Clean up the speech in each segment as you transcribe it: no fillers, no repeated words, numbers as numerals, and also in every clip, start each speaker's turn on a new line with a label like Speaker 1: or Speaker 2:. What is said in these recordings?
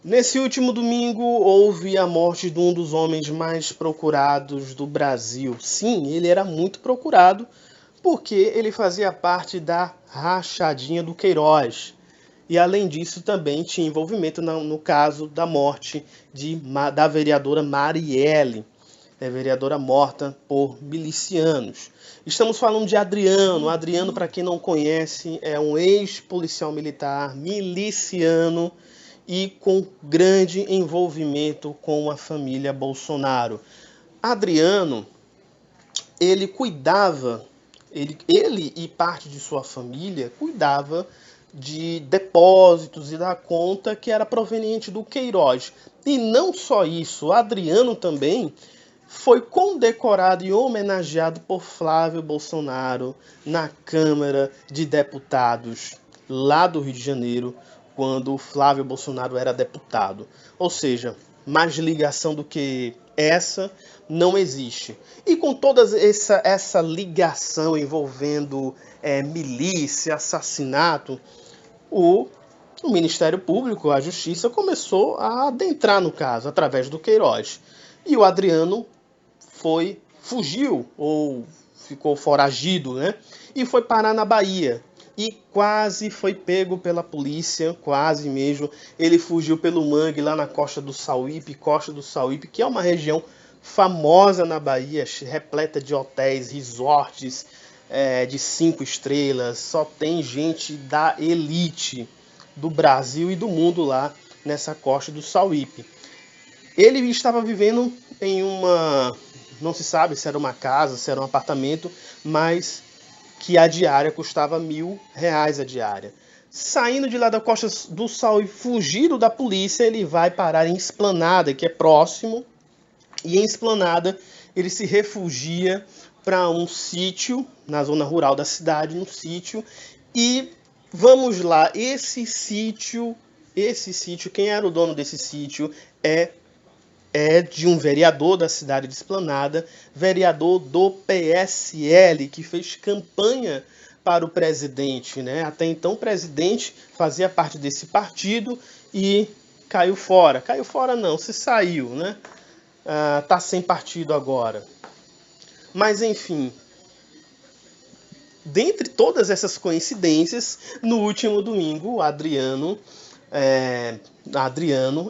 Speaker 1: Nesse último domingo, houve a morte de um dos homens mais procurados do Brasil. Sim, ele era muito procurado porque ele fazia parte da rachadinha do Queiroz. E além disso, também tinha envolvimento no caso da morte da vereadora Marielle, vereadora morta por milicianos. Estamos falando de Adriano. Adriano, para quem não conhece, é um ex-policial militar, miliciano e com grande envolvimento com a família Bolsonaro. Adriano, ele cuidava, ele e parte de sua família cuidava de depósitos e da conta que era proveniente do Queiroz. E não só isso, Adriano também foi condecorado e homenageado por Flávio Bolsonaro na Câmara de Deputados lá do Rio de Janeiro, quando o Flávio Bolsonaro era deputado. Ou seja, mais ligação do que essa não existe. E com toda essa ligação envolvendo milícia, assassinato, o Ministério Público, a Justiça, começou a adentrar no caso através do Queiroz. E o Adriano fugiu ou ficou foragido, né? E foi parar na Bahia. E quase foi pego pela polícia, quase mesmo. Ele fugiu pelo mangue lá na Costa do Sauípe, que é uma região famosa na Bahia, repleta de hotéis, resorts de 5 estrelas. Só tem gente da elite do Brasil e do mundo lá nessa Costa do Sauípe. Ele estava vivendo em não se sabe se era uma casa, se era um apartamento, mas que a diária custava R$ 1.000 a diária. Saindo de lá da Costa do Sol e fugindo da polícia, ele vai parar em Esplanada, que é próximo, e em Esplanada ele se refugia para um sítio, na zona rural da cidade, no sítio, e vamos lá, esse sítio, quem era o dono desse sítio é de um vereador da cidade de Esplanada, vereador do PSL, que fez campanha para o presidente, né? Até então o presidente fazia parte desse partido e caiu fora. Caiu fora não, se saiu, né? Tá sem partido agora. Mas enfim, dentre todas essas coincidências, no último domingo, o Adriano,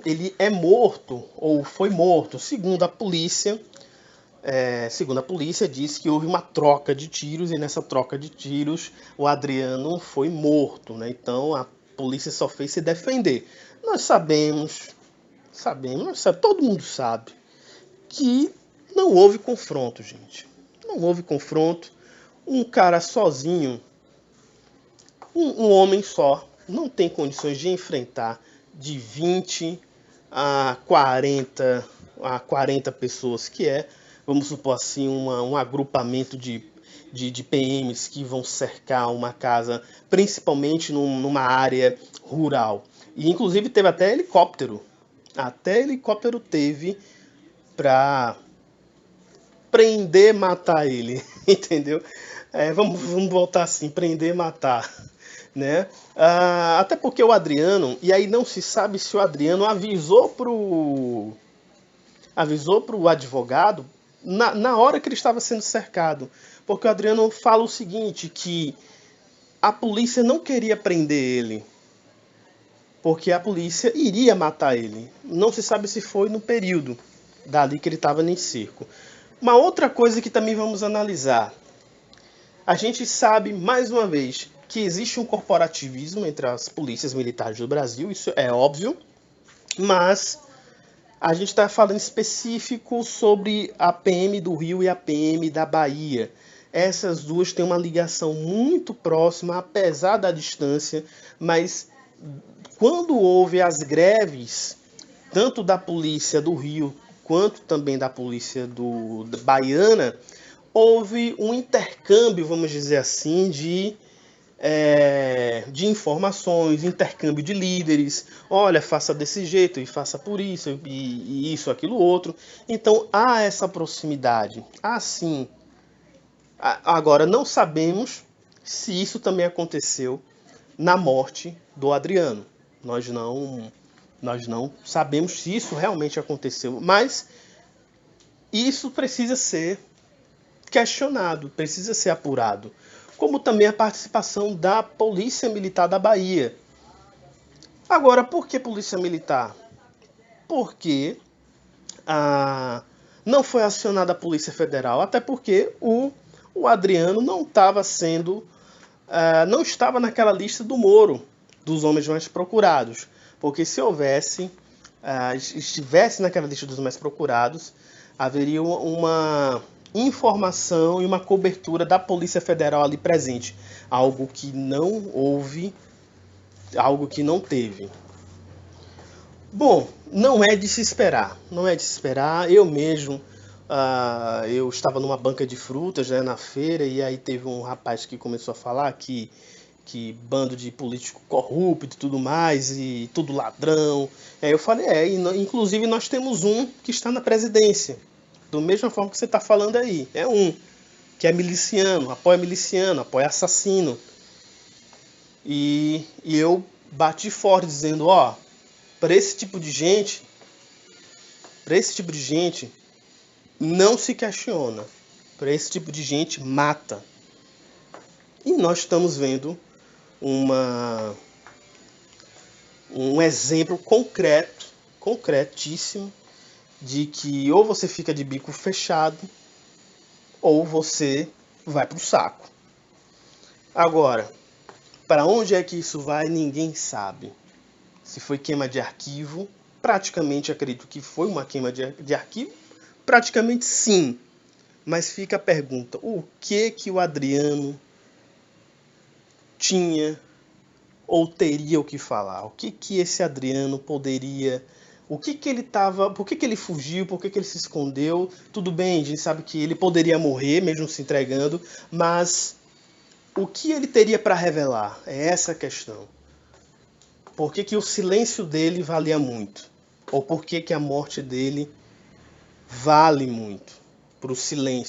Speaker 1: ele é morto, ou foi morto, segundo a polícia. Segundo a polícia, diz que houve uma troca de tiros, e nessa troca de tiros o Adriano foi morto, né? Então a polícia só fez se defender. Nós sabemos, todo mundo sabe, que não houve confronto, gente. Não houve confronto. Um cara sozinho, um homem só, não tem condições de enfrentar de 20 a 40 pessoas, que vamos supor assim, um agrupamento de PMs que vão cercar uma casa, principalmente numa área rural. E inclusive teve até helicóptero. Até helicóptero teve para prender, matar ele, entendeu? Vamos voltar assim, prender, matar, né? Até porque o Adriano, e aí não se sabe se o Adriano avisou pro advogado na hora que ele estava sendo cercado, porque o Adriano fala o seguinte, que a polícia não queria prender ele, porque a polícia iria matar ele. Não se sabe se foi no período dali que ele estava nesse circo. Uma outra coisa que também vamos analisar. A gente sabe, mais uma vez, que existe um corporativismo entre as polícias militares do Brasil, isso é óbvio, mas a gente está falando específico sobre a PM do Rio e a PM da Bahia. Essas duas têm uma ligação muito próxima, apesar da distância, mas quando houve as greves, tanto da polícia do Rio quanto também da polícia da baiana, houve um intercâmbio, vamos dizer assim, de informações, intercâmbio de líderes. Olha, faça desse jeito e faça por isso, e isso, aquilo, outro. Então há essa proximidade. Assim, agora não sabemos se isso também aconteceu na morte do Adriano. Nós Nós não sabemos se isso realmente aconteceu, mas isso precisa ser questionado, precisa ser apurado. Como também a participação da Polícia Militar da Bahia. Agora, por que Polícia Militar? Porque não foi acionada a Polícia Federal, até porque o Adriano não estava não estava naquela lista do Moro, dos homens mais procurados. Porque se estivesse naquela lista dos mais procurados, haveria uma informação e uma cobertura da Polícia Federal ali presente. Algo que não houve, algo que não teve. Bom, não é de se esperar. Não é de se esperar. Eu mesmo, eu estava numa banca de frutas, né, na feira, e aí teve um rapaz que começou a falar que bando de político corrupto e tudo mais, e tudo ladrão. Aí eu falei, inclusive nós temos um que está na presidência. Da mesma forma que você está falando aí. É um que é miliciano, apoia assassino. E eu bati forte dizendo, para esse tipo de gente, não se questiona. Para esse tipo de gente, mata. E nós estamos vendo um exemplo concretíssimo, de que ou você fica de bico fechado, ou você vai pro saco. Agora, para onde é que isso vai, ninguém sabe. Se foi queima de arquivo, praticamente acredito que foi uma queima de arquivo, praticamente sim. Mas fica a pergunta, o que o Adriano tinha ou teria o que falar? O que esse Adriano poderia... Por que ele fugiu? Por que ele se escondeu? Tudo bem, a gente sabe que ele poderia morrer mesmo se entregando, mas o que ele teria para revelar? É essa a questão. Por que o silêncio dele valia muito? Ou por que a morte dele vale muito? Para o silêncio.